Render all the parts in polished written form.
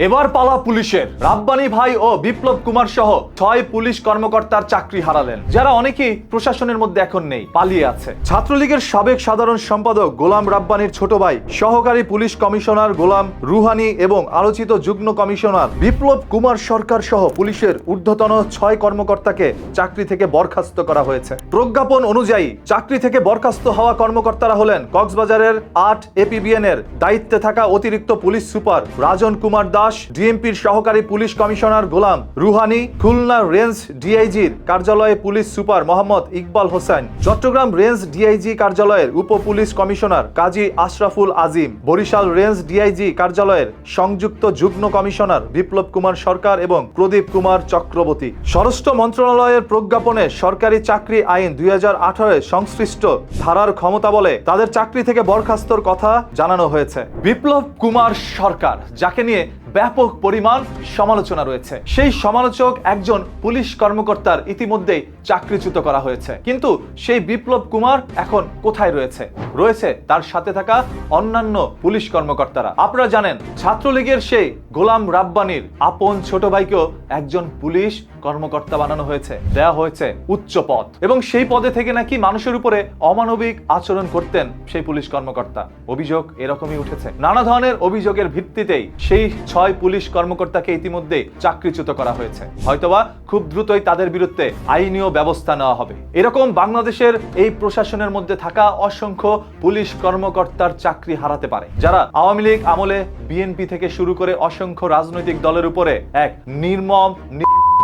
এবার পালা পুলিশের। রাব্বানী ভাই ও বিপ্লব কুমার সহ 6 পুলিশ কর্মকর্তার চাকরি হারালেন, যারা অনেকেই প্রশাসনের মধ্যে এখন নেই, পালিয়ে আছে। ছাত্রলীগের সাবেক সাধারণ সম্পাদক গোলাম রাব্বানীর ছোট ভাই সহকারী পুলিশ কমিশনার গোলাম রুহানি এবং আলোচিত যুগ্ম কমিশনার বিপ্লব কুমার সরকার সহ পুলিশের ঊর্ধ্বতন 6 কর্মকর্তাকে চাকরি থেকে বরখাস্ত করা হয়েছে। প্রজ্ঞাপন অনুযায়ী চাকরি থেকে বরখাস্ত হওয়া কর্মকর্তারা হলেন কক্সবাজারের 8 এপিবিএন এর দায়িত্বে থাকা অতিরিক্ত পুলিশ সুপার রাজন কুমার দাস, ডিএমপির সহকারী police commissioner Golam Ruhani, Khulna range ডিআইজির কার্যালয়ে police super Mohammad Iqbal Hossain, Chittagong range DIG কার্যালয়ের উপ police commissioner Kazi Ashraful Azim, Barisal range DIG কার্যালয়ের সংযুক্ত যুগ্ম কমিশনার বিপ্লব কুমার সরকার এবং প্রদীপ কুমার চক্রবর্তী। স্বরাষ্ট্র মন্ত্রণালয়ের প্রজ্ঞাপনে সরকারি চাকরি আইন 2018 সংশ্লিষ্ট ধারার ক্ষমতা বলে তাদের চাকরি থেকে বরখাস্তর কথা জানানো হয়েছে। বিপ্লব কুমার সরকার, যাকে নিয়ে ব্যাপক পরিমাণ সমালোচনা রয়েছে, সেই সমালোচক একজন পুলিশ কর্মকর্তার ইতিমধ্যেই চাকরিচ্যুত করা হয়েছে। কিন্তু সেই বিপ্লব কুমার এখন কোথায় রয়েছে? রয়েছে তার সাথে থাকা অন্যান্য পুলিশ কর্মকর্তারা। আপনারা জানেন, ছাত্রলীগের সেই গোলাম রাব্বানীর আপন ছোট ভাইকেও একজন পুলিশ কর্মকর্তা বানানো হয়েছে, দেয়া হয়েছে উচ্চ পদ, এবং সেই পদে থেকে নাকি মানুষের উপরে অমানবিক আচরণ করতেন সেই পুলিশ কর্মকর্তা। অভিযোগ এরকমই উঠেছে। নানা ধরনের অভিযোগের ভিত্তিতেই সেই 6 পুলিশ কর্মকর্তাকে ইতিমধ্যে চাকরিচ্যুত করা হয়েছে। হয়তোবা খুব দ্রুতই তাদের বিরুদ্ধে আইনীয় ব্যবস্থা নেওয়া হবে। এরকম বাংলাদেশের এই প্রশাসনের মধ্যে থাকা অসংখ্য পুলিশ কর্মকর্তার চাকরি হারাতে পারে, যারা আওয়ামী লীগ আমলে বিএনপি থেকে শুরু করে অসংখ্য রাজনৈতিক দলের উপরে এক নির্মম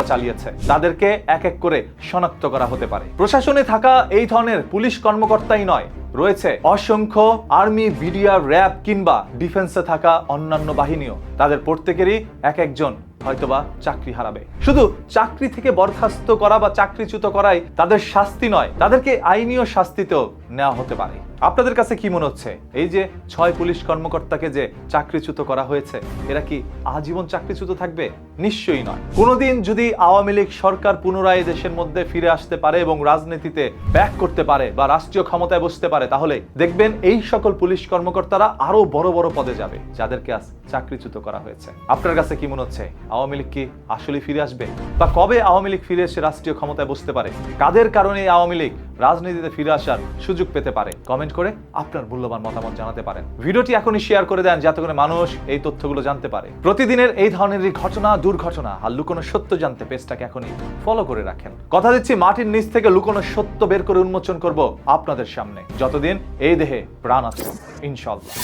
চালিয়েছে। তাদেরকে এক এক করে শনাক্ত করা হতে পারে। প্রশাসনে থাকা এই ধরনের পুলিশ কর্মকর্তাই নয়, রয়েছে অসংখ্য আর্মি, বিডিআর, র্যাব কিংবা ডিফেন্সে থাকা অন্যান্য বাহিনীও। তাদের প্রত্যেকেরই এক একজন হয়তোবা চাকরি হারাবে। শুধু চাকরি থেকে বরখাস্ত করা বা চাকরিচ্যুত করাই তাদের শাস্তি নয়, তাদেরকে আইনীয় শাস্তিতেও নেওয়া হতে পারে। আপনাদের কাছে কি মনে হচ্ছে, এই যে 6 পুলিশ কর্মকর্তাকে যে চাকরিচ্যুত করা হয়েছে, এরা কি আজীবন চাকরিচ্যুত থাকবে? নিশ্চয়ই নয়। কোনোদিন যদি আওয়ামী লীগ সরকার পুনরায় দেশের মধ্যে ফিরে আসতে পারে এবং রাজনীতিতে ব্যাক করতে পারে বা রাষ্ট্রীয় ক্ষমতায় বসতে পারে, তাহলে দেখবেন এই সকল পুলিশ কর্মকর্তারা আরো বড় বড় পদে যাবে, যাদেরকে আজ চাকরিচ্যুত করা হয়েছে। আপনার কাছে কি মনে হচ্ছে, আওয়ামী লীগ কি আসলে ফিরে আসবে? বা কবে আওয়ামী লীগ ফিরে এসে রাষ্ট্রীয় ক্ষমতায় বসতে পারে? কাদের কারণে আওয়ামী লীগ রাজনীতিতে ফিরে আসার সুযোগ পেতে পারে? কমেন্ট করে আপনার মূল্যবান মতামত জানাতে পারেন। ভিডিওটি এখনই শেয়ার করে দেন, যাতে করে মানুষ এই তথ্যগুলো জানতে পারে। প্রতিদিনের এই ধরনের ঘটনা, দুর্ঘটনা আর লুকোনো সত্য জানতে পেজটাকে এখনই ফলো করে রাখেন। কথা দিচ্ছি, মাটির নিচ থেকে লুকোনো সত্য বের করে উন্মোচন করব আপনাদের সামনে, যতদিন এই দেহে প্রাণ আছে, ইনশাআল্লাহ।